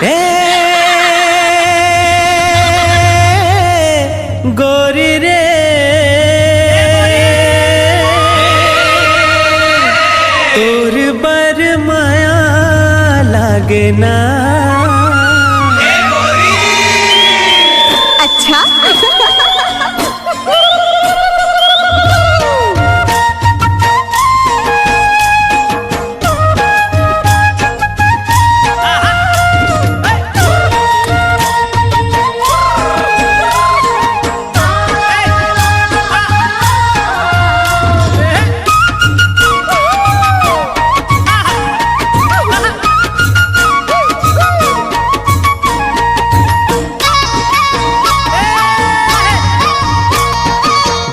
ए गोरी रे तोर बर माया लागे ना। अच्छा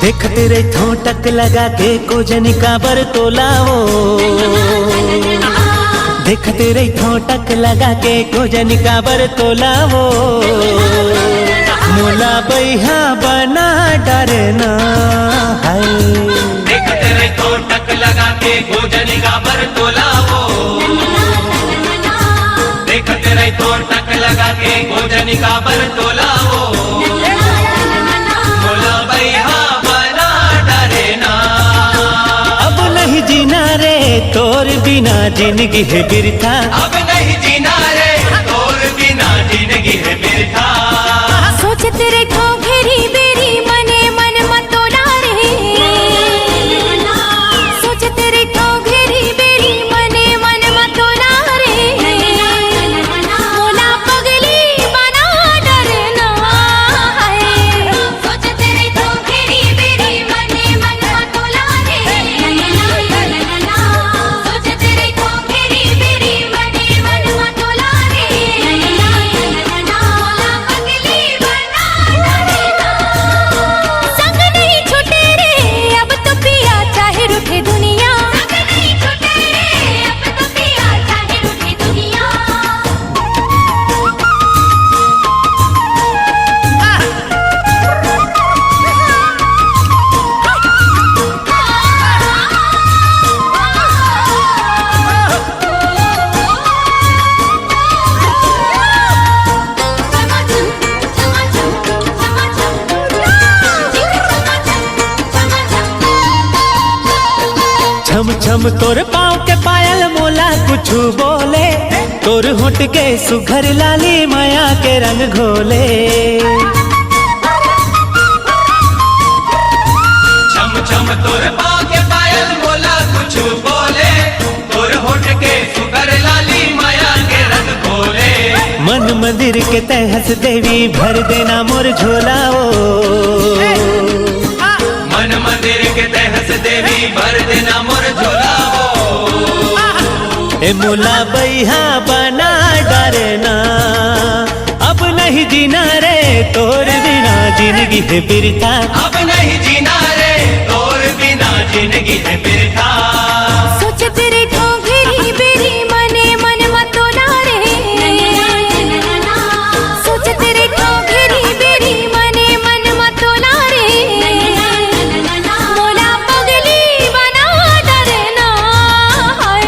देखते रही ठोटक लगा के कोजन का बर तोलाओ। देखते रही ठोटक लगा के कोजन का बर तोलाओ। मोला बैहा बना डरना है। देखते रही ठोटक लगा के कोजन का बर तोलाओ। देखते रही ठोटक लगा के कोजन का बर तोलाओ। मोला बैहा जीना रे तोर बिना जिंदगी है बिरथा। अब नहीं जीना रे तोर बिना जिंदगी है बिरथा। सोचते रखो घेरी बेरी मने मन मतोला रे। सोचते रखो घेरी बेरी मने मन मतोला रे। मोला पगली बना डरना है। सोचते रखो घेरी बेरी मने मन मतोला रे। छम छम तोर पाँव के पायल मोला कुछ बोले। तोर होठ के सुघर लाली माया के रंग घोले। छम छम तोर पाँव के पायल मोला कुछ बोले। तोर होठ के सुगर लाली माया के रंग घोले। मन मंदिर के तहस देवी भर देना मोर झोलाओ। मन मंदिर के तहस देवी भर देना मोर झोलाओ। ए मोला बैहा बना डरना। अब नहीं जीना रे तोर बिना जिंदगी है बिरथा। अब नहीं जीना रे तोर बिना जिंदगी है बिरथा। सोचते रखो घेरी बेरी मने मन मतोला रे। सोचते रखो घेरी बेरी मने मन मतोला रे। मोला पगली बना डरना है।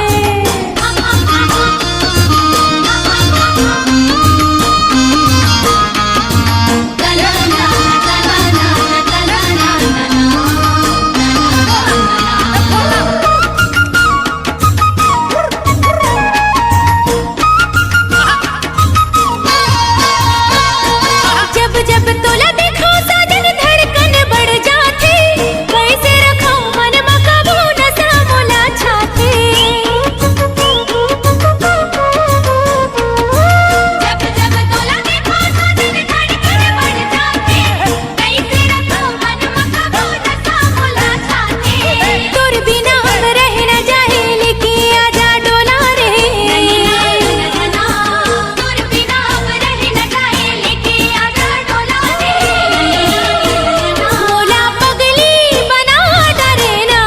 जब जब तोला देखो साजन धड़कन बढ़ जाती। कैसे रखो मन में काबू नशा मोला छाती। जब जब तोला देखो साजन धड़कन बढ़ जाती। कैसे रखो मन में काबू नशा मोला छाती। तोर बिना हम रह न जाए लेकिन आजा डोला रे। तोर बिना हम रह न जाए लेकिन आजा डोला रे। मोला पगली बना डरना।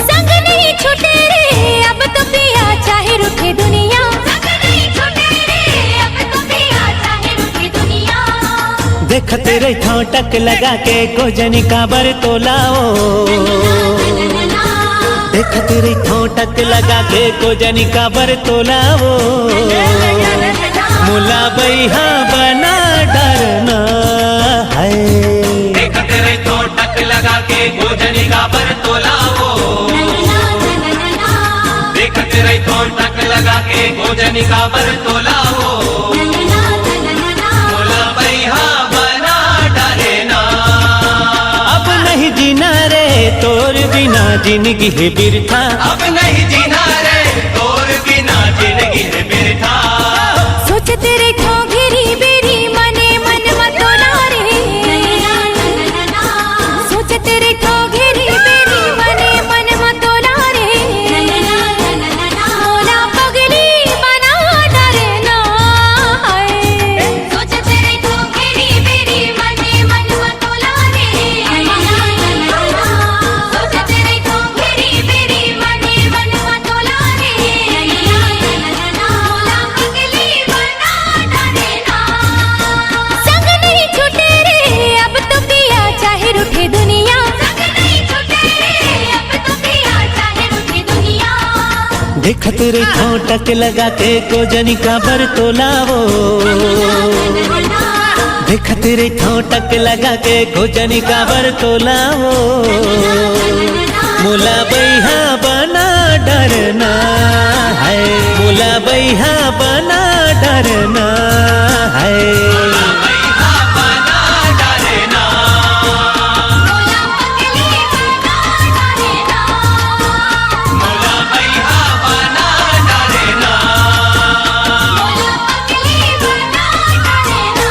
संग नहीं छूटे रे अब तो पिया चाहे रुके दुनिया। संग नहीं छूटे रे अब तो पिया चाहे रुके दुनिया। देखते रही ठोटक लगा के कोजन का बर तोलाओ। देख तेरे ठोटक लगा के को जनी का बर तोलावो मुला बैहा बना डरना है। देख तेरे ठोटक लगा के गोजनी का बर तोलावो देख तेरे ठोटक लगा के गोजनी का बर तोलावो मोला बैहा बना डरना। अब नहीं जीना रे तोर बिना जिंदगी है बिरथा। अब नहीं जीना रे तोर बिना जिंदगी है बिरथा। सोच तेरे ठोगेरी बेरी मने मन मतोला रे सोच तेरे ठोगेरी बेरी मने मन मतोला रे मोला पगली बना डरना है। सोच तेरे ठोगेरी बेरी मने मन मतोला रे सोच तेरे ठोगेरी बेरी मने मन मतोला रे मोला पगली बना डरना। संग नहीं छूटे रे अब तो पिया चाहे रूठे दुनिया संग नहीं छूटे रे अब तो पिया चाहे रूठे दुनिया। देख तेरे ठोटक लगा के को जनी का बर तोलावो देख तेरे ठोटक लगा के को जनी का बर तोलावो मुला बैहा बना डरना है। मुला बैहा बना डरना है। बैहा बना डरना। मोला पगली बना डरना मोला बैहा बना डरना। मोला पगली बना डरना।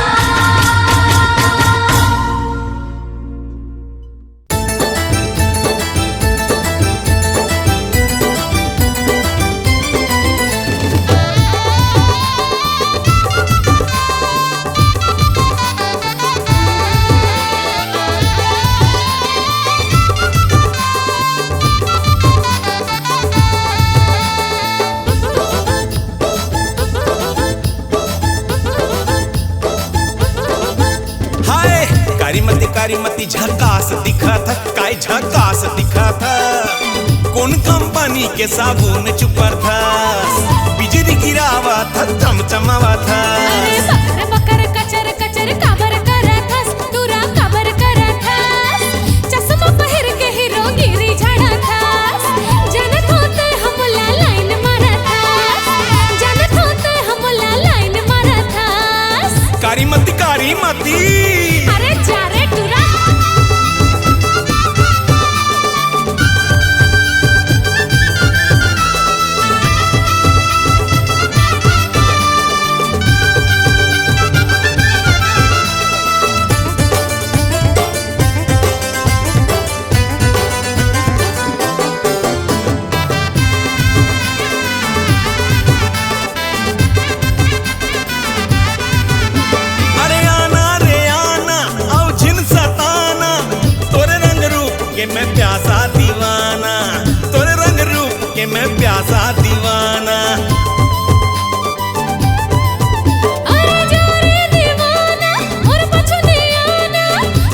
हाय कारीमती झकास दिखत काय झकास दिखत कौन कंपनी के साबुन चुपत बिजली गिरावत चमचमावत बकर बकर कचर कचर काबर करथस तुरा काबर करथस चश्मा पहिर के हीरो गिरी झड़थस जनत होते हमला लाइन मारथस जनत होते हमला लाइन मारथस। कारीमती अरे जा रे टुरा अरे आना रे आना आओ झिन सताना तोरे रंग रूप के मैं प्यासा दीवाना तोरे रंग रूप के मैं प्यासा दीवाना अरे जा रे दीवाना और पछू नहीं आना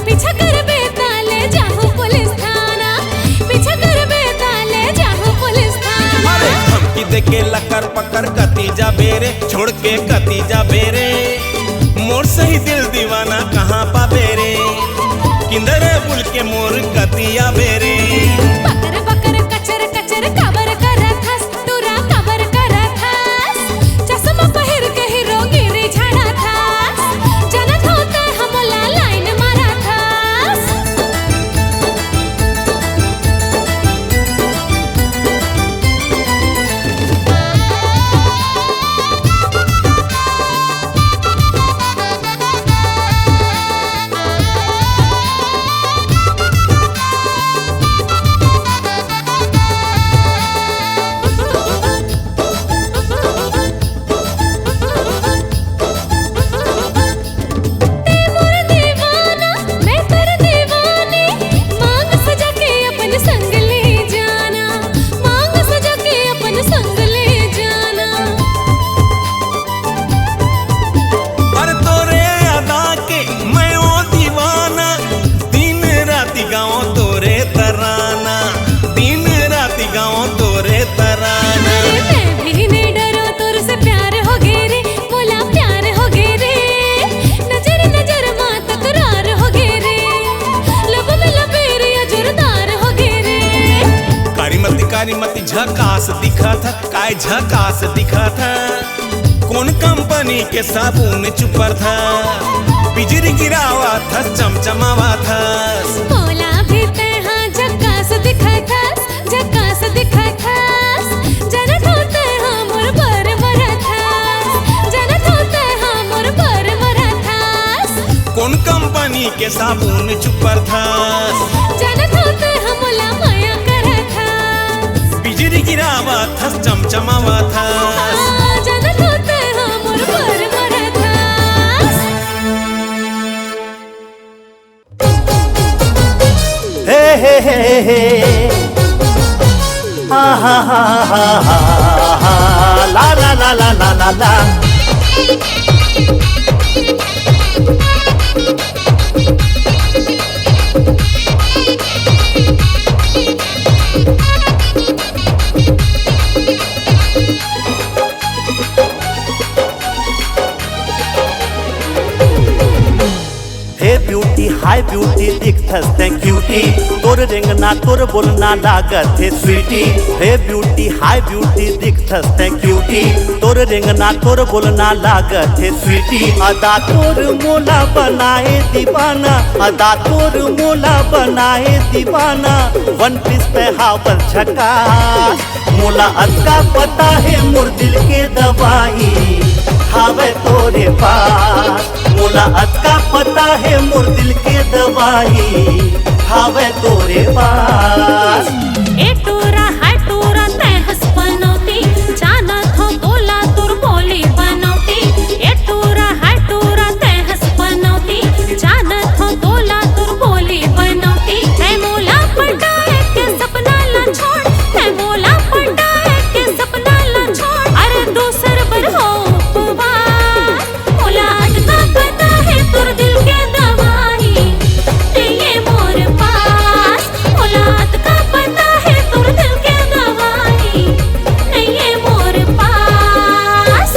पीछा कर बेताले जाहू पुलिस थाना पीछा कर बेताले जाहू पुलिस थाना। अरे धमकी दे के लकर पकड़ कती जा बेरे छोड़ के कती जा बेरे मोर सही दिल दीवाना कहाँ पा बेरे किंदरे बुल के मोर कतिया बेरे बकर बकर कचर कचर काबर करथस तुरा काबर करथस चश्मा पहिर के हीरो गिरी झड़थस जनत होते हमला लाइन मारथस। तारी मती झकास दिखा था, काय झकास दिखा था। कौन कंपनी के साबुन चुपर था, बिजली गिरावा था चमचमावा था। बोला भी ते हाँ झकास दिखा थास, झकास दिखा थास। जनत होते हाँ मोर बर मरा थास, जनत होते हाँ मोर बर मरा थास। कौन कंपनी के साबुन चुपर था, जनत होते हाँ मोला माया करा थास। बिजली गिरावा था चमचमावा था। जनत होते हाँ मोर बर मरा थास। हे हे हे हे हा हा हा हा हा ला ला ला ला ला ला ला। हे ब्यूटी हाय ब्यूटी दिखथस ते क्यूटी, तोर रेंगना तोर बोलना लागत है स्वीटी। हे ब्यूटी हाय ब्यूटी दिखथस ते क्यूटी, तोर रेंगना तोर बोलना लागत है स्वीटी। अदा तोर मोला बनाए दीवाना, अदा तोर मोला बनाए दीवाना। वन पीस पे हावल झकास, मोला अदका पता है मोर दिल के दवाई हावे तोरे पास। मोला अदका पता है मोर दिल के दवाई हावे तोरे पास। ए टोरा हाय टोरा तै हंस बनौती, जानत हो बोला तोर बोली बनौती। ए टोरा हाय टोरा तै हंस बनौती, जानत हो बोला तोर बोली बनौती। है मोला पटाए के सपना ला छोड़, है मोला पटाए के सपना ला छोड़। अरे दूसर बर हो उपवास, मोला अटका पता है तोर दिल के दवाई ये मोर पास। मोला अटका पता है तोर दिल के दवाई ये मोर पास।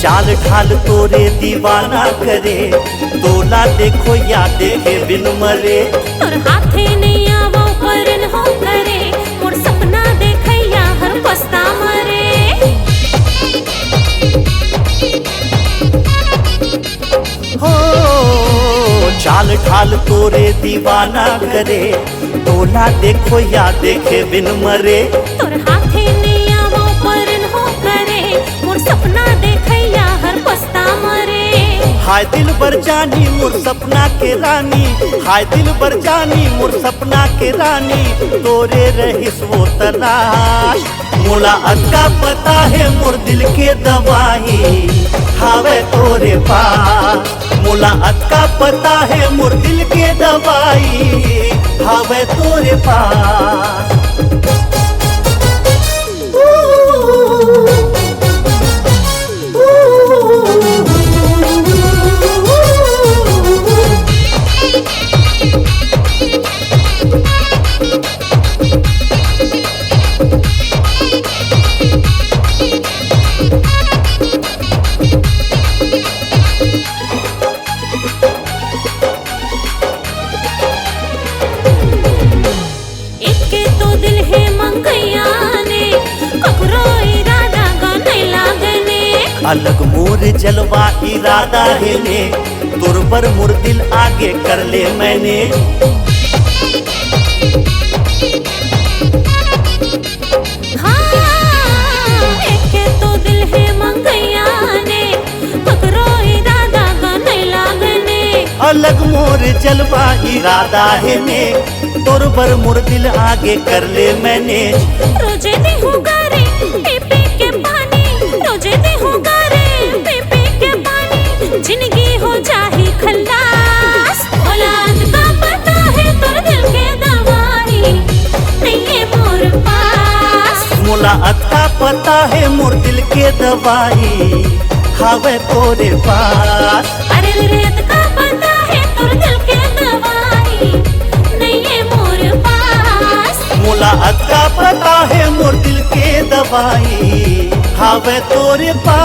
चाल ढाल तोरे दीवाना करे, तोला देखो या देखे बिन मरे। तोर हाथे नहीं आवो परन हो करे, मोर सपना देखैया हर पस्ता मरे। हो चाल ढाल तोरे दीवाना करे, तोला देखो या देखे बिन मरे। तोर हाथे नहीं आवो परन हो करे, मोर सपना देखैया हर पस्ता मरे। हाय दिल बर जानी मोर सपना के रानी, हाय दिल बर जानी मोर सपना के रानी। तोरे रहिस वो तलाश, मोला अदका पता है मोर दिल के दवाई हावे तोरे पास। मोला अदका पता है मोर दिल के दवाई हावे तोरे पास। इके तो दिल है मंगैया ने, ककरो इरादा गने लागने। अलग मोर जलवा इरादा है ने, तोर पर मोर दिल आगे कर ले मैंने। हाँ इके तो दिल है मंगैया ने, ककरो इरादा गने लागने। अलग मोर जलवा इरादा है ने, तोर पर मोर दिल आगे कर ले मैंने। रोजे दी हूँ गारे पी पी के पानी, रोजे दी हूँ गारे पी पी के पानी। जिंदगी हो जाही खल्लास, औलाद का पता है तोर दिल के दवाई नहीं है मोर पास। मोला अदका पता है मोर दिल के दवाई हावे तोरे पास। अरे रेत का पता है तुर दिल के दवाई नहीं है मोर पास। मोला अक्का पता है मोर दिल के दवाई हावे तोरे पास।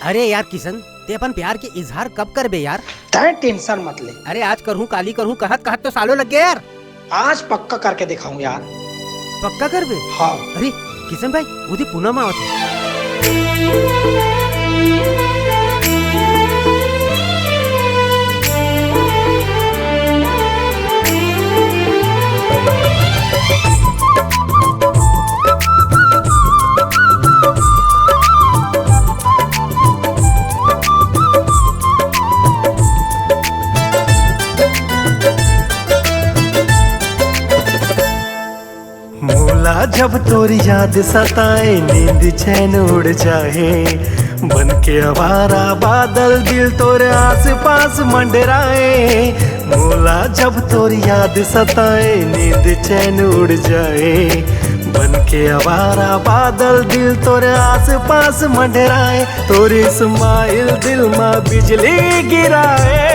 अरे यार किशन, ते अपन प्यार के इजहार कब कर बे यार? तय टेंशन मत ले, अरे आज करूँ काली करूँ कहत कहत तो सालों लग गया यार। आज पक्का करके दिखाऊं यार। पक्का कर बे? हाँ। अरे किशन भाई उदी पूनम आवत है। मोला जब तोरी याद सताए नींद चैन उड़ जाए, बन के आवारा बादल दिल तोरे आस पास मंडराए। मोला जब तोरी याद सताए नींद चैन उड़ जाए, बन के आवारा बादल दिल तोरे आस पास मंडराए। तोरी स्माइल दिल में बिजली गिराए,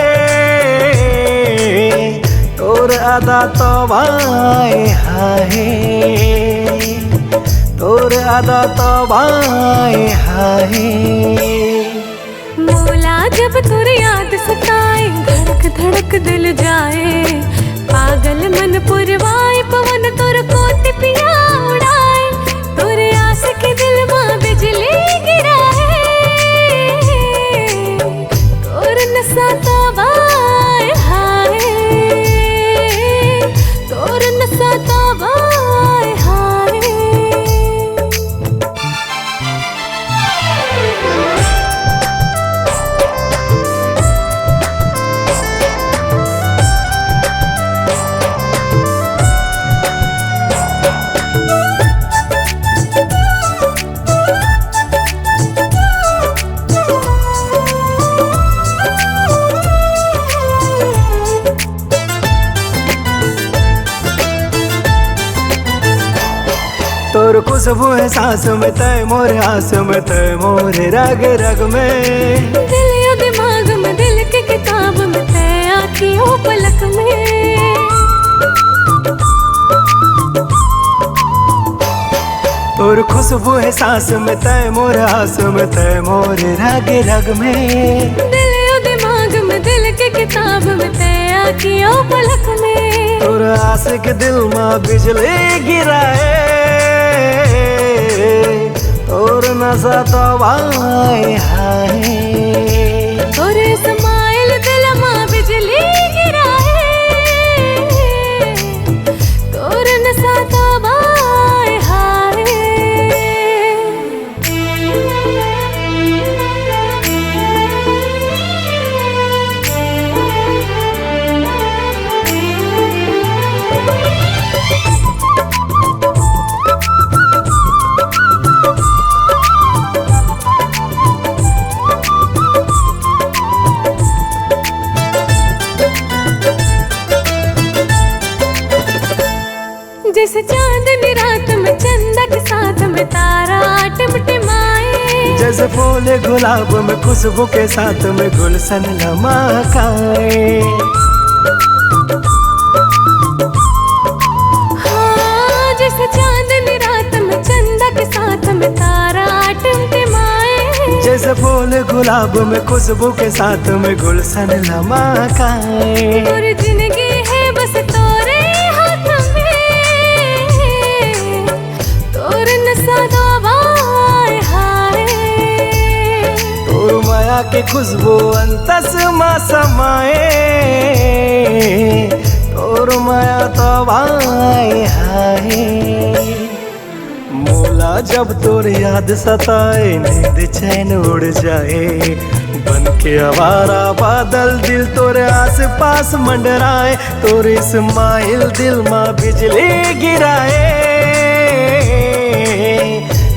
तोर अदा तो भाई हाय, तोर अदा तो भाई हाय। मोला जब तुर याद सताए धड़क धड़क दिल जाए, पागल मन पुरवाए पवन तुर को तिपिया उड़ाए। तुर आस के दिल में बिजली गिराए, तुर नशा तो भाई हाय, तुर नशा तो भाई हाय। तोर खुशबू है सांस में तय मोर आस में तय मोर रग रग में। दिल या दिमाग में दिल के किताब में तय आँखियों पलक में। तोर खुशबू है सांस में तय मोर आस में तय मोर रग रग में। दिल या दिमाग में दिल के किताब में तय आँखियों पलक में। तोर आस के दिल में बिजली गिराए, तोर नशा तो भाई हाय। तोरे स्माइल दिल में बिजली गिराए, तोर नशा तो भाई हाय। जैसे चांदनी रात में चंदा के साथ में तारा टिमटिमाए। जैसे फूल गुलाब में खुशबू के साथ में गुलशन लमकाए। हाँ, जैसे चांदनी रात में चंदा के साथ में तारा टिमटिमाए। जैसे फूल गुलाब में खुशबू के साथ में गुलशन लमकाए। और जिंदगी है बस तोरे हाथ में, तोर नशा दो भाई हाय। तोर माया के खुशबू अंतस में समाए, तोर माया तो भाई हाय। मोला जब तोर याद सताए नींद चैन उड़ जाए, बन के आवारा बादल दिल तोरे आस पास मंडराए। तोरे स्माइल दिल में बिजली गिराए,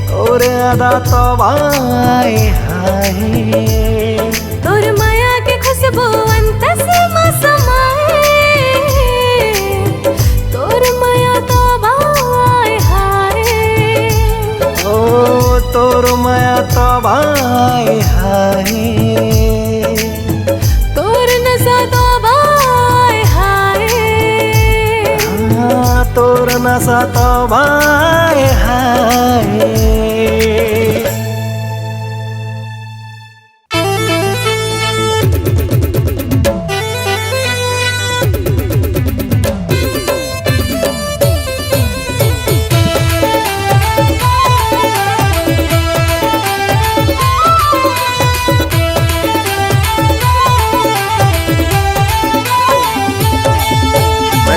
तोरे अदा तो भाई हाय। तोर माया के खुशबू अंतस में समाए, तोर माया तो भाई हाय। ओ तौबाए हाय, तोर नशा तौबाए हाय, हाँ, तोर नशा तौबाए हाय।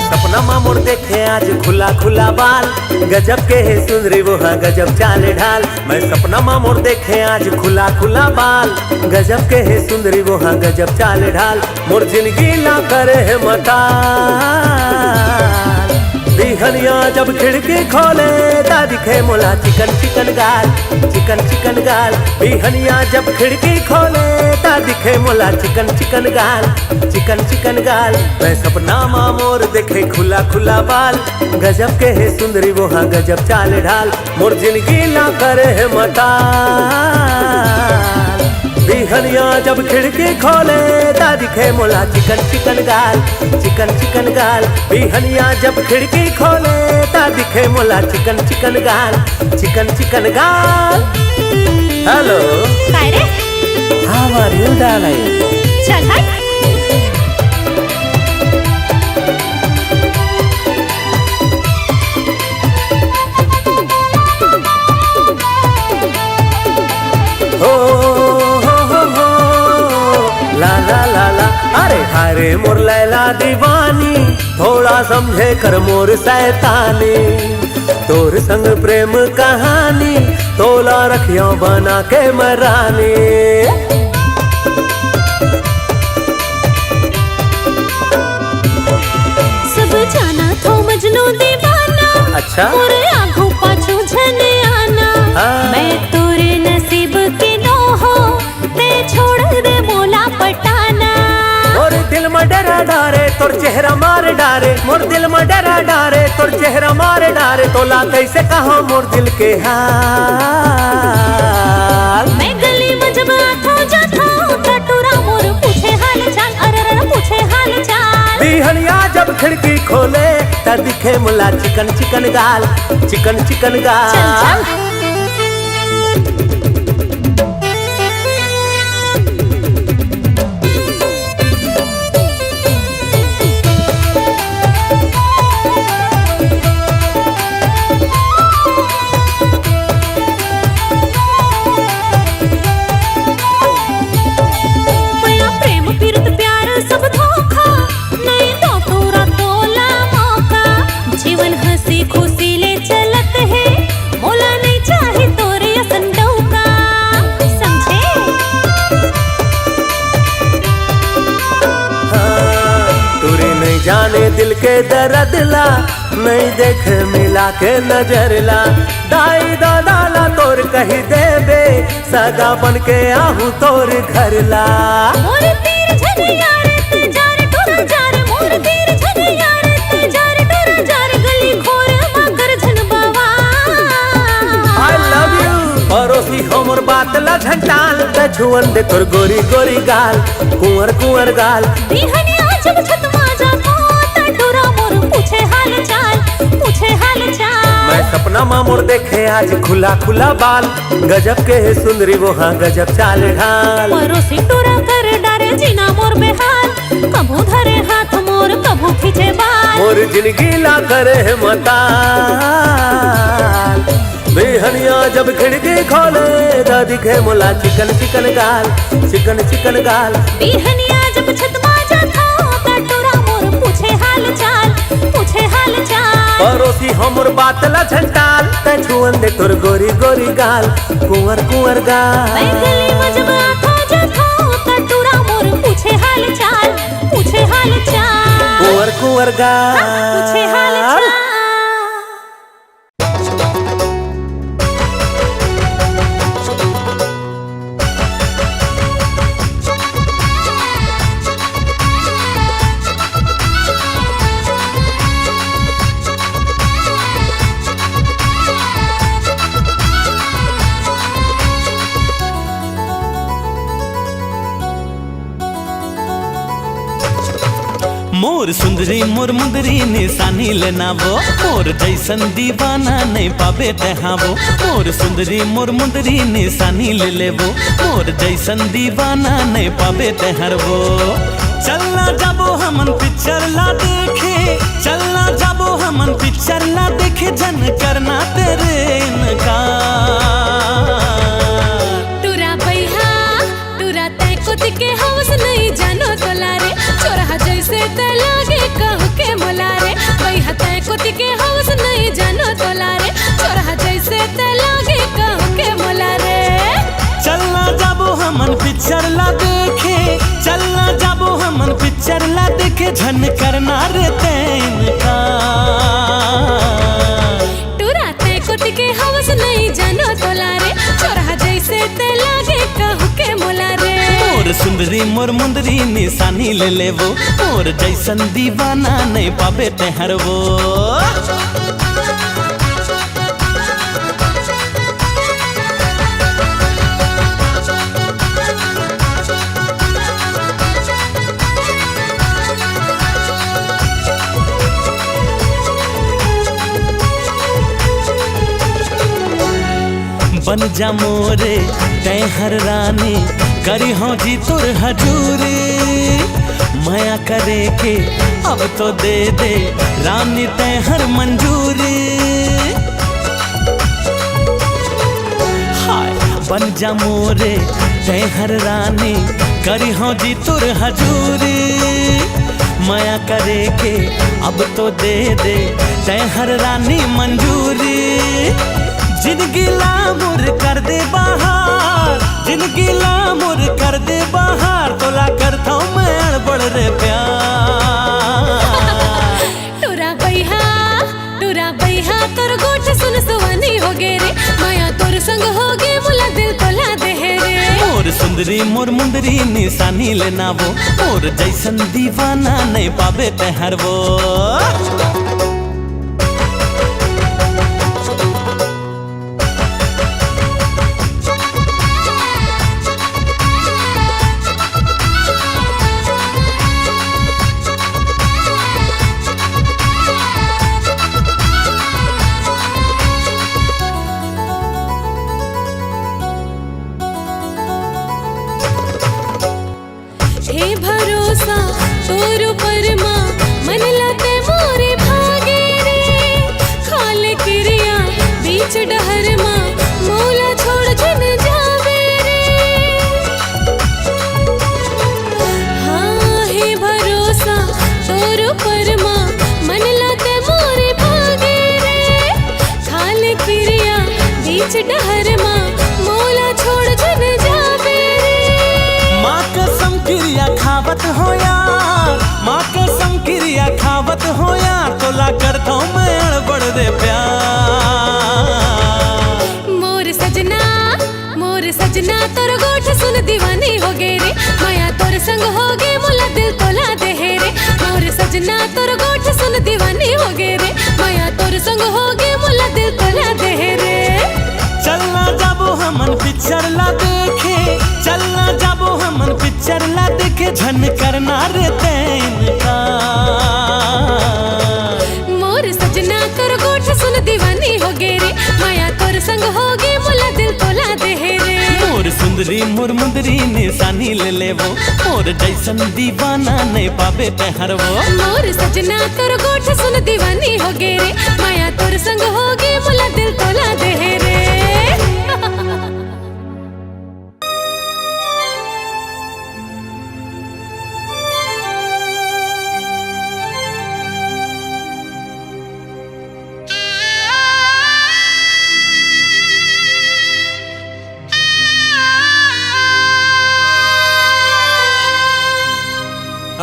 सपना मामोर देखे आज खुला खुला बाल, गजब के है सुंदरी वो हाँ गजब चाल ढाल। मैं सपना मामोर देखे आज खुला खुला बाल, गजब के है सुंदरी वो हाँ गजब चाल ढाल। मोर जिंदगी ला करे है मता बिहनिया जब खिड़की खोले ता दिखे मोला चिकन चिकन गाल, चिकन चिकन गाल। बिहनिया जब खिड़की खोले ता दिखे मोला चिकन चिकन गाल, चिकन चिकन गाल। मैं सपना मामोर देखे खुला खुला बाल, गजब के है सुंदरी वो हाँ गजब चाल ढाल। मोर जिंदगी ला करे है मता बिहनिया जब खिड़की खोले ता दिखे मोला चिकन चिकन गाल, चिकन चिकन गाल। बिहनिया जब खिड़की खोले ता दिखे मोला चिकन चिकन गाल, चिकन चिकन गाल। हेलो, काय रे? हाउ आर यू डार्लिंग? चल हट। ला ला ला ला, अरे हारे मोर लैला दीवानी, थोड़ा समझे कर मोर सैतानी। तोर संग प्रेम कहानी तोला रखियो बना के मरानी। सब जाना थो मजनू दीवाना, अच्छा और आंखों पाछू झने आना। हाँ। मैं तोरे नसीब की नो हो, ते छोड़ दे मोला पटाना। मोर दिल में डरा डारे तोर चेहरा मार डारे, मोर दिल में डरा डारे तोर चेहरा मार डारे। तोला कैसे कहो मोर दिल के हाल। मैं गली में जब आथो जाथो, कटोरा मोर पूछे हाल चाल, अरे पूछे हाल चाल। बिहनिया जब खिड़की खोले ता दिखे मुला चिकन चिकन गाल, चिकन चिकन गाल। चल चल। जाने दिल के दर्द ला, नहीं देख मिला के नजर ला। दाई दादा ला तोर कही देबे, सगा बन के आहू तोर घर ला। मोर तीर झनिया रे ते जार टोरा जार, मोर तीर झनिया रे ते जार टोरा जार। गली खोर माकर झन बावा। I love you। पड़ोसी हमर बात ला झंटाल, ते छुअन दे तोर गोरी गोरी गाल, कुंवर कुंवर गाल। बिहनिया जब छत मा जातो, टोरा मोर पूछे हाल चाल, पूछे हाल चाल। मैं सपना मामोर देखे आज खुला खुला बाल, गजब के है सुंदरी वो हाँ गजब चाल ढाल। पड़ोसी टोरा कर डारे जीना मोर बेहाल, कभू धरे हाथ मोर कभू खींचे बाल। मोर जिंदगी ला करे है मताल। बिहनिया जब खिड़की खोले ता दिखे मोला चिकन चिकन गाल, चिकन चिकन गाल। बिहनिया जब छत मा जातो, टोरा मोर पूछे हाल चाल, पूछे हाल चाल। पड़ोसी हमर बात ला झंटाल, ते छुअन दे तोर गोरी गोरी गाल, कुंवर कुंवर गाल। मैं गली में जब आथो जाथो, टोरा मोर पूछे हाल चाल, पूछे हाल चाल। कुंवर कुंवर गाल, पूछे हाल चाल। मोर सुंदरी मोर मुंदरी निशानी लेना वो, मोर जैसन दीवाना नहीं पावे तहाँ वो। मोर सुंदरी मोर मुंदरी निशानी ले ले वो, मोर जैसन दीवाना नहीं पावे तहर वो। चलना जाबो हमन पिक्चर ला देखे, चलना जाबो हमन पिक्चर ला देखे, जन करना तेरे इनकार। टूरा बैहा टूरा तय कुछ के हवस नहीं जानो तोला रे, चोरहा जैसे ते लागे कहू के मोला रे। बैहा तय कुछ के हवस नहीं जानो तोला रे, चोरहा जैसे ते लागे कहू के मोला रे। चलना जाबो हमन पिक्चर ला देखे, चलना जाबो हमन पिक्चर ला देखे, झन करना रे इनकार। टूरा तय कुछ के हवस नहीं जानो तोला रे, चोरहा जैसे ते लागे कहू के मोला रे। मोर सुंदरी मोर मुंदरी निशानी ले ले वो, मोर जैसन दीवाना नहीं पावे तहर वो। बन जा मोरे तय हर रानी, करी हो जी तुर हजूरी। माया करे के अब तो दे दे रानी तय हर मंजूरी। हाय बन जा मोरे तय हर रानी, करी हो जी तुर हजूरी। माया करे के अब तो दे दे तय हर रानी मंजूरी। जिंदगी लामुर कर दे बाहर, जिंदगी लामुर कर दे बाहर, तोला करता हूँ मैं अड़बड़ रे प्यार। टूरा बैहा तोर गोठ सुन सुवानी हो गे रे, माया तोर संग हो गे मुला दिल तोला दे रे। मोर सुंदरी मोर मुंदरी निशानी लेना वो, मोर जैसन दीवाना नहीं पावे तहर वो। हे भरोसा तोर पर माँ, मन लाते मोरे भागे रे। खाले क्रिया बीच डहर माँ, मोला छोड़ जन जावे रे। हाँ हे भरोसा तोर पर माँ, मन लाते मोरे भागे रे। खाले क्रिया बीच डहर माँ, मोला छोड़ जन जावे रे। माँ कसम क्रिया खावत हो यार, माँ कसम क्रिया खावत हो यार, तोला करता हूँ मैं अड़बड़ रे प्यार। मोर सजना तोर गोठ सुन दीवानी हो गे रे, माया तोर संग हो गे मुला दिल तोला दे रे। मोर सजना तोर गोठ सुन दीवानी हो गे रे, माया तोर संग हो गे मुला दिल तोला दे रे। चलना जाबो हमन पिक्चर ला देखे, चलना जाबो हमन पिक्चर ला देखे, झन करना रे इनकार। मोर सजना तोर गोठ सुन दीवानी हो गे रे, माया तोर संग हो गे मुला दिल तोला दे रे। मोर सुंदरी मोर मुंदरी निशानी ले ले वो, मोर जैसन दीवाना नहीं पावे तहर वो। मोर सजना तोर गोठ सुन दीवानी हो गे रे, माया तोर संग हो गे मुला दिल तोला दे रे।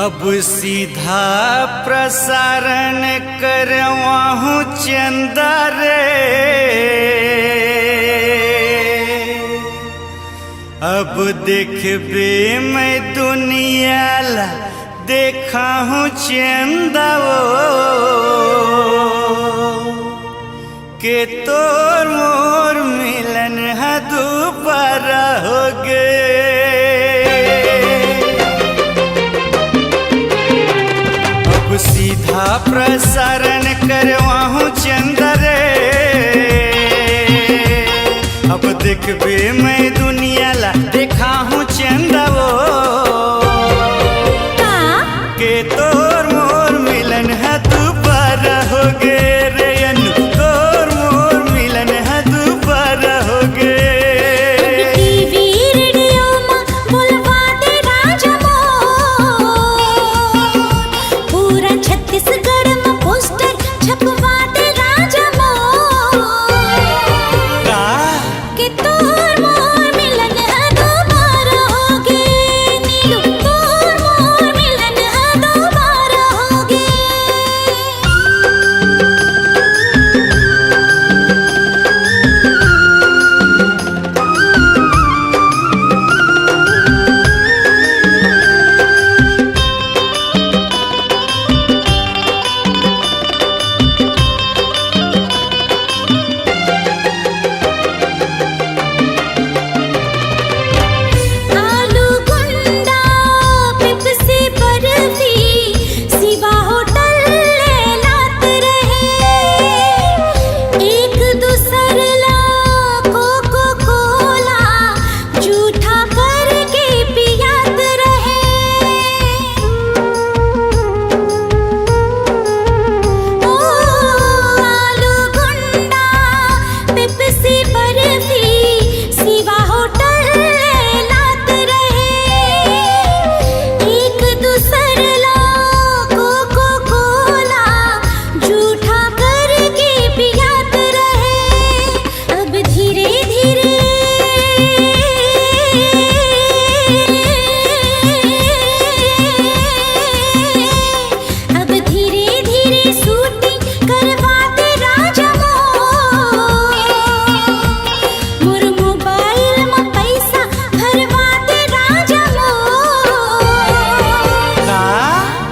अब सीधा प्रसारण करवाहूँ चंदा रे, अब देखबे मैं दुनिया ला देखा हूँ चंदा वो, के तोर मोर मिलन है दोबारा हो गए। प्रसारण करवाहूँ चंदरे अब देखबे मैं दुनिया ला देखा हूँ चंदवो के तोर मोर मिलन है दोबारा हो गे रे अनु तोर मोर मिलन है दोबारा हो गे टीवी रेडियो में बुलवा दे राजा मोर पूरा छत्तीसगढ़ में पोस्टर छपवा दे राजा मोर के तोर मोर मिलन है दोबारा होगे नीलू तोर मोर मिलन है दोबारा होगे आलू गुंडा पेप्सी बर्फी सिवा होटल ले लात रहे एक दूसर ला कोको कोला झूठा करके पियात रहे ओ आलू गुंडा पेप्सी बर्फी सिवा होटल ले लात रहे एक दूसर ला कोको कोला झूठा करके पियात रहे अब धीरे धीरे अब धीरे धीरे शूटिंग करवाते राजा मोर मोबाइल में पैसा भरवाते राजा मोर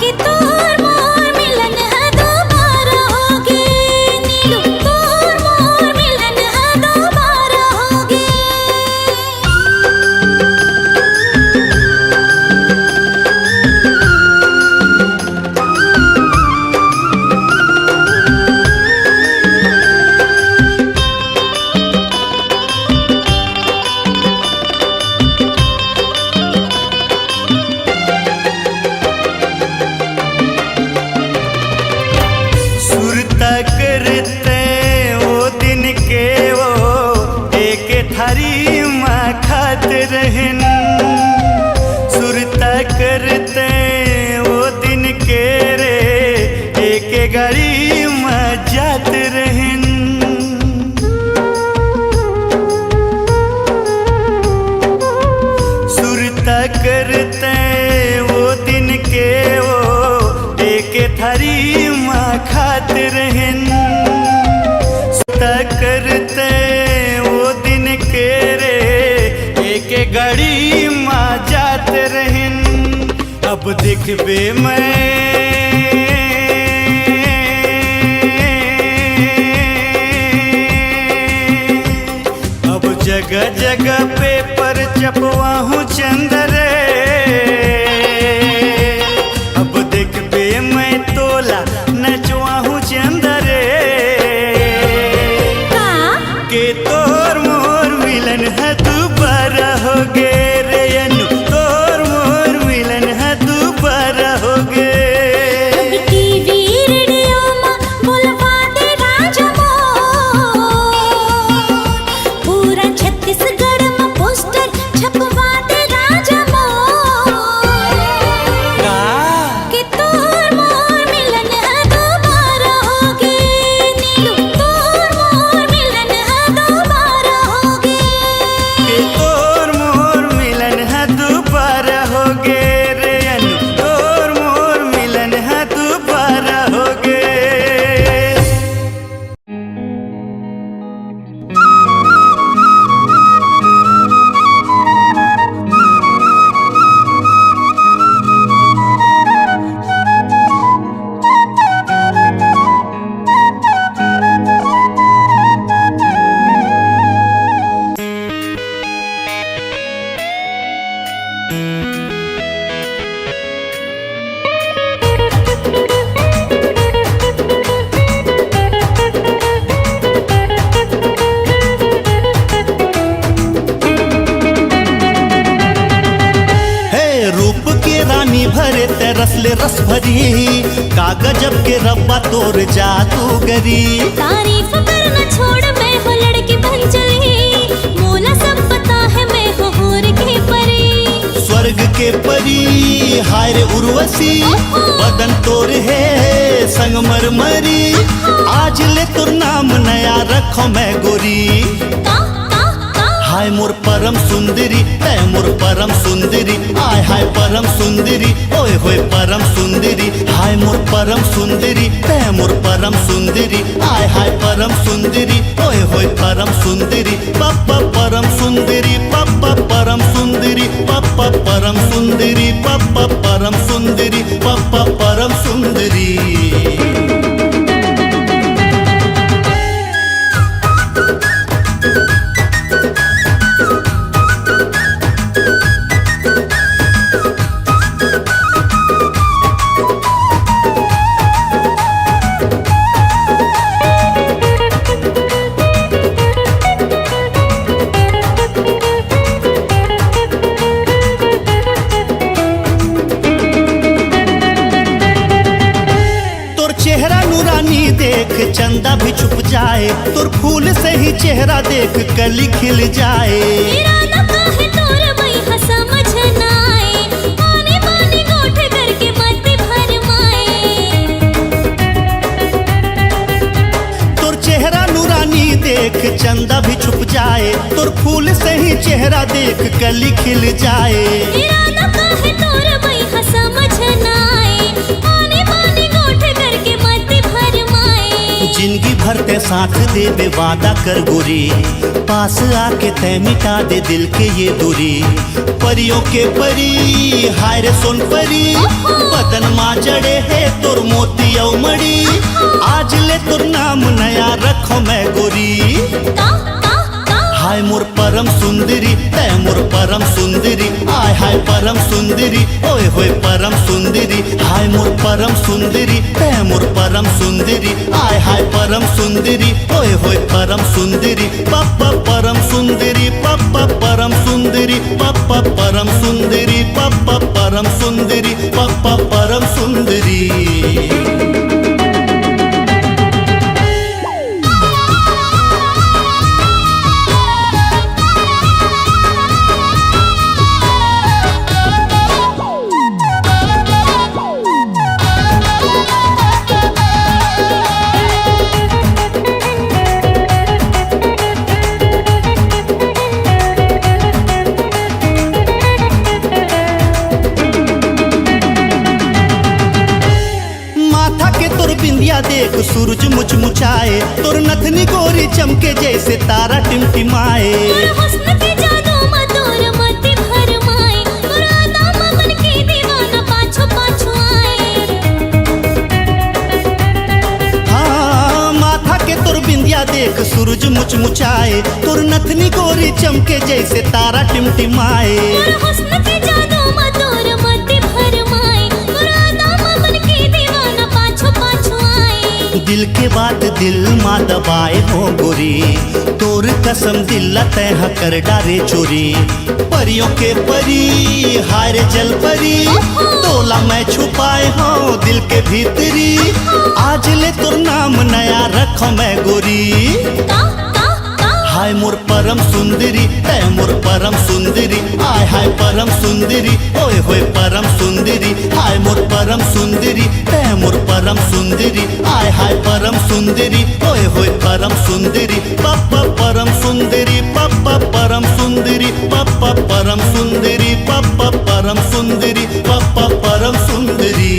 के तोर मोर मिलन है दोबारा होगे नीलू तोर मोर मिलन है दोबारा होगे सुरता करते वो दिन के वो एक थारी माँ खात रहन सुरता करते वो दिन के रे एक गाड़ी माँ जात रहन सुरता करते वो दिन के वो एक थारी माँ खात रहन सुरता करते वो दिन के रे एक गाड़ी माँ जात रहन अब देखबे मैं अब जगह जगह पेपर छपवाहूँ चंदरे अब देखबे मैं तोला नचवाहूँ चंदरे के तोर मोर मिलन है दोबारा हो गे रे अनु तोर मोर मिलन है दोबारा हो गे अब टीवी रेडियो में बुलवा दे राजा मोर पूरा छत्तीसगढ़ में पोस्टर छपवा दे राजा रस भरी का गजब के रब्बा तोर जादूगरी। तारीफ करना छोड़ मैं हो लड़की बन चली, मोला सब पता है मैं हो हूर की परी। स्वर्ग के परी हाय रे उर्वशी, बदन तोर है संगमरमरी। आज ले तुर नाम नया रखो मैं गोरी। हाय मोर परम सुंदरी है मोर परम सुंदरी, आय हाय परम सुंदरी ओए होए परम सुंदरी। हाय मोर परम सुंदरी है मोर परम सुंदरी, आय हाय परम सुंदरी ओए होए परम सुंदरी। पप्पा परम सुंदरी पप्पा परम सुंदरी पप्पा परम सुंदरी पप्पा परम सुंदरी पप्पा परम सुंदरी। चेहरा नूरानी देख चंदा भी छुप जाए, तुर फूल से ही चेहरा देख कली खिल जाए। मेरा नखा है तोर बैहा समझ ना आए, पानी पानी गोठ करके मत भरमाए। तुर चेहरा नूरानी देख चंदा भी छुप जाए, तुर फूल से ही चेहरा देख कली खिल जाए। मेरा नखा है तोर बैहा समझ ना आए, पानी पानी गोठ करके मत भरमाए। जिंदगी भरते साथ देवे वादा कर गोरी, पास आके तय मिटा दे दिल के ये दूरी। परियों के परी हाय रे सोन परी, बदन माँ जड़े है तुर मोती औ मड़ी। आज ले तुर नाम नया रखो मैं गोरी। हाय मोर परम सुंदरी है मोर परम सुंदरी, आय हाय परम सुंदरी ओए होए परम सुंदरी। हाय मोर परम सुंदरी है मोर परम सुंदरी, आय हाय परम सुंदरी ओए होए परम सुंदरी। पप्पा परम सुंदरी पप्पा परम सुंदरी पप्पा परम सुंदरी पप्पा परम सुंदरी पप्पा परम सुंदरी। बिंदिया देख सूरज मुचमुचाए, तोर नथनी गोरी चमके जैसे तारा टिमटिमाए। तोर हुस्न के जादू में तोर मत भरमाए, तोर अदा में मन के दीवाना पाछो पाछो आए। हाँ माथा के तोर बिंदिया देख सूरज मुचमुचाए, तोर नथनी गोरी चमके जैसे तारा टिमटिमाए। तोर हुस्न के जादू में तोर मत भरमाए, तोर अदा में मन के दीवाना पाछो पाछो आए। दिल के बात दिल माँ दबाए हो गोरी, तोर कसम दिल तह कर डारे चोरी। परियों के परी हाय रे जल परी, तोला मैं छुपाए हो दिल के भीतरी। आज ले तोर नाम नया रखो मैं गोरी। हाय मोर परम सुंदरी है मोर परम सुंदरी, आय हाय परम सुंदरी ओए होए परम सुंदरी। हाय मोर परम सुंदरी है मोर परम सुंदरी, आय हाय परम सुंदरी ओए होए परम सुंदरी। पप्पा परम सुंदरी पप्पा परम सुंदरी पप्पा परम सुंदरी पप्पा परम सुंदरी पप्पा परम सुंदरी।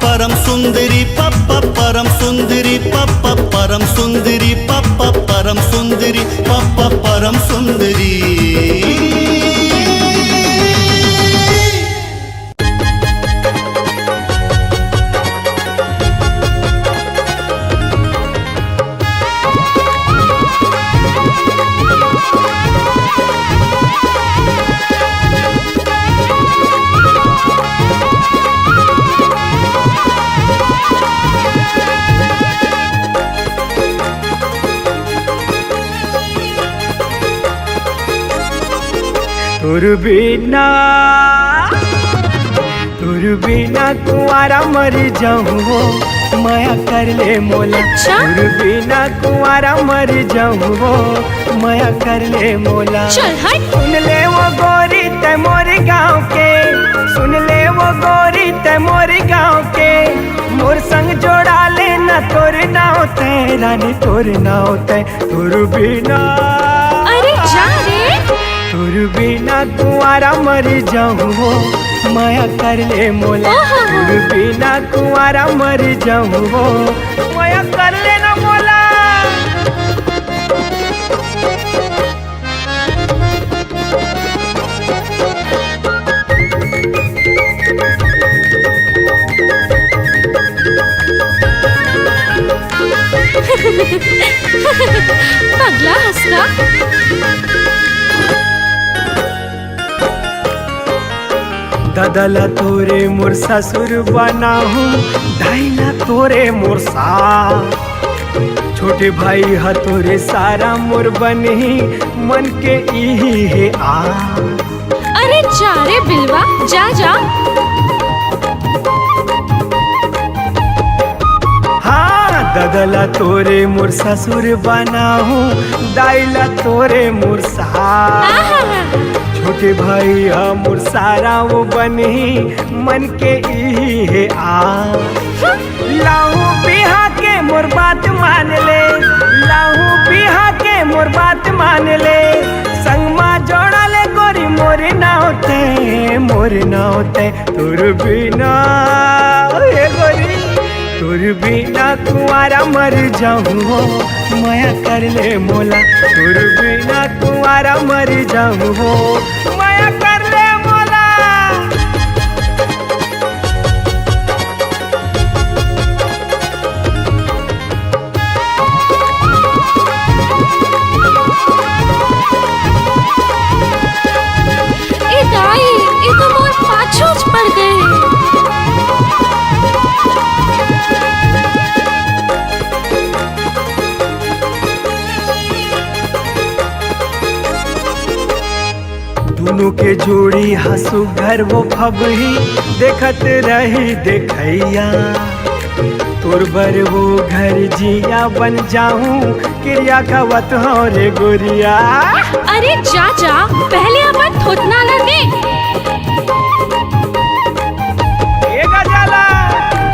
परम सुंदरी पप्पा परम सुंदरी पप्पा परम सुंदरी पप्पा परम सुंदरी पप्पा परम सुंदरी। तुर बिना कुआरा मर जाऊँ माया कर ले मोला। अच्छा? तुर बिना कुआरा मर जाऊँ माया कर ले मोला। चल हट। सुन ले वो गोरी ते मोर गाँव के, सुन ले वो गोरी ते मोर गाँव के, मोर संग जोड़ा लेना तोर नाव ते रानी तोर नाव ते। तुर बिना अरे जा रे। तुर बिना कुआरा मर जाऊँ माया कर ले मोला। तुर बिना कुआरा मर जाऊँ माया कर लेना मोला। पगला हंसना। दादाला तोरे मोर ससुर बनाहू, दाईला तोरे मोर सास, छोटे भाई हा तोरे सारा मोर बनी मन के इही है आ। अरे जा रे बिलवा, जा जा। हाँ दादाला तोरे मोर ससुर बनाहू, दाईला तोरे मोर सास, छोटे भाई मोर सारा वो बनी मन के इही है आ। लाहू बिहा के मोर बात मान ले, लाहू बिहा के मोर बात मान ले, संगमा जोड़ा ले गोरी मोर नाव ते, मोर नाव ते। तुर बिना हे गोरी, तुर बिना कुआरा मर जाऊँ माया कर ले मोला। तुर बिना कुआरा मर जाऊँ माया कर ले मोला। ए दाई, ये तो मोर पाछूच पड़ गए। दोनों के जोड़ी हंसू घर वो फबही देखत रही देखैया, तोर बर वो घर जिया बन जाऊं क्रिया खवत हो रे गोरिया। अरे जा जा, पहले अपन थोतना न देख।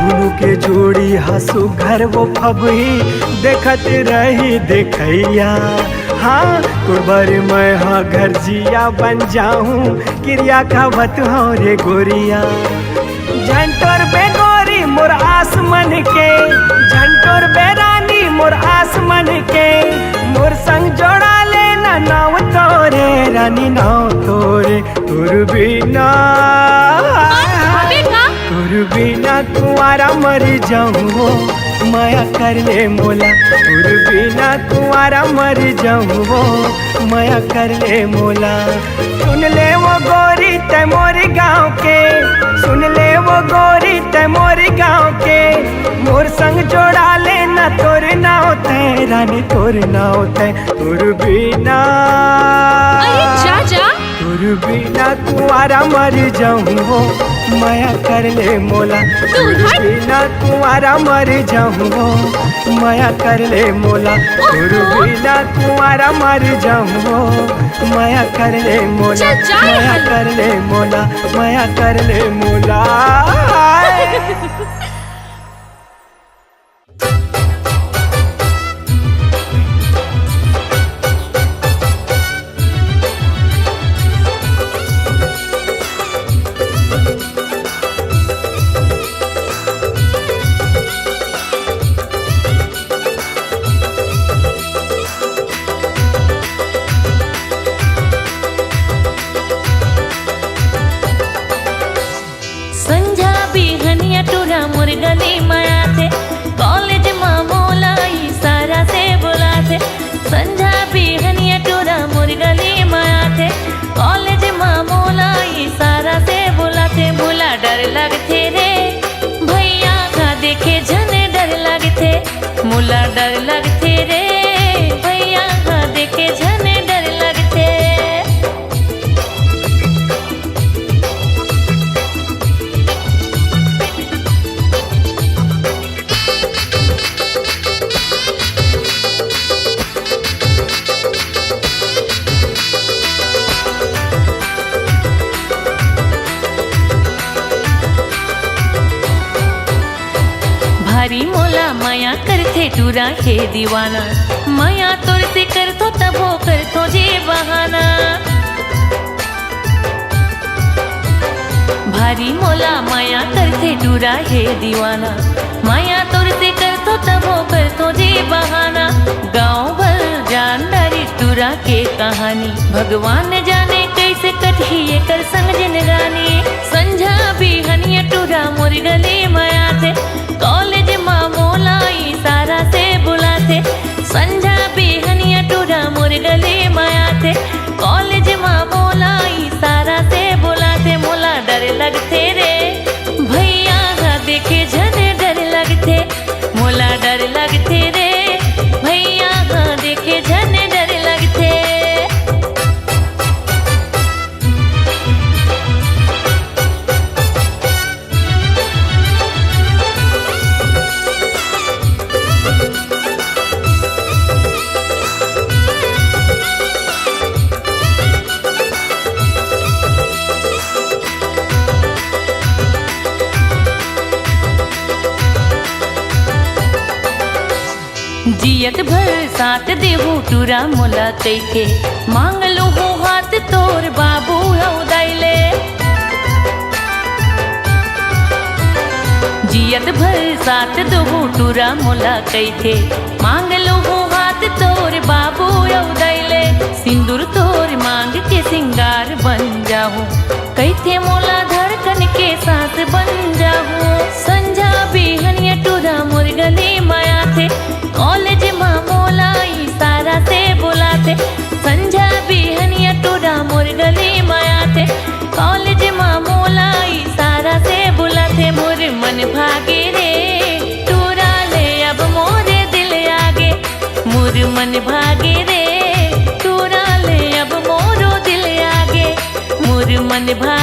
दोनों के जोड़ी हंसू घर वो फबही देखत रही देखैया, हाँ तोर मैं हाँ घर जिया बन जाऊं क्रिया खावत हो रे गोरिया। झंटोर बेगोरी मोर आसमन के, झंटोर बेरानी मोर आसमन के, मोर संग जोड़ा लेना नाव तोरे रानी नाव तोरे। तुर बिना तुर बिना कुआरा मर जाऊँ माया कर ले मोला। तुर बिना कुआरा मर जाऊँ माया कर ले मोला। सुन ले वो गोरी ते मोर गाँव के, सुन ले वो गोरी ते मोर गाँव के, मोर संग जोड़ा लेना तोर नाव ते रानी तोर नाव ते। तुर बिना अरे जा जा, तुर बिना कुआरा मर जाऊँ माया कर ले मोला। तुर बिना कुआरा मर जाऊँ माया कर ले मोला। तुर बिना कुआरा मर जाऊँ माया कर ले मोला। माया कर ले मोला, माया कर ले मोला। गली माया थे कॉलेज मामोला सारा से बोला थे। संझा बिहनिया टोरा मोर गली माया थे कॉलेज मामोला सारा से बोला थे। बोला डर लगते रे भैया का देखे झने डर लगते, मुला डर लगते रे भैया का देखे झने डर लगते। थे टूरा हे दीवाना माया तोर से कर तो तबो कर तो जे बहाना भारी मोला माया करते टूरा हे दीवाना माया तोर से कर तो तबो कर तो जे बहाना गाँव भर जानदारी टूरा के कहानी भगवान जाने कैसे कठी ये कर संग जिनगानी संझा भी हनिया टूरा मोर गले माया थे कॉलेज माँ मोला सारा से बुलाते संझा भी हनिया टूरा मोर गले माया थे कॉलेज माँ मोला सारा से बुलाते मोला डर लगते रे भैया देखे झन डर लगते मोला डर लगते रे भैया देखे झन डर लगते जियत भर साथ देहू टूरा मोला तैके मांग लो हो हाथ तोर बाबू दैले जियत भर साथ देहू टूरा मोला कैथे मांग लो हो हाथ तोर बाबू दैले सिंदूर तोर मांग के सिंगार बन जाऊं कैथे मोला धड़कन के सांस बन जाऊं संझा भी हनिया टूरा मोर गले माया थे कॉलेज माँ मोला सारा से बुलाते संझा भी हनिया टूरा मोर गले माया थे कॉलेज माँ मोला सारा से बुलाते मोर मन भागे रे टूरा ले अब मोरे दिल आगे मोर मन भागे रे टूरा ले अब मोरो दिल आगे मोर मन भागे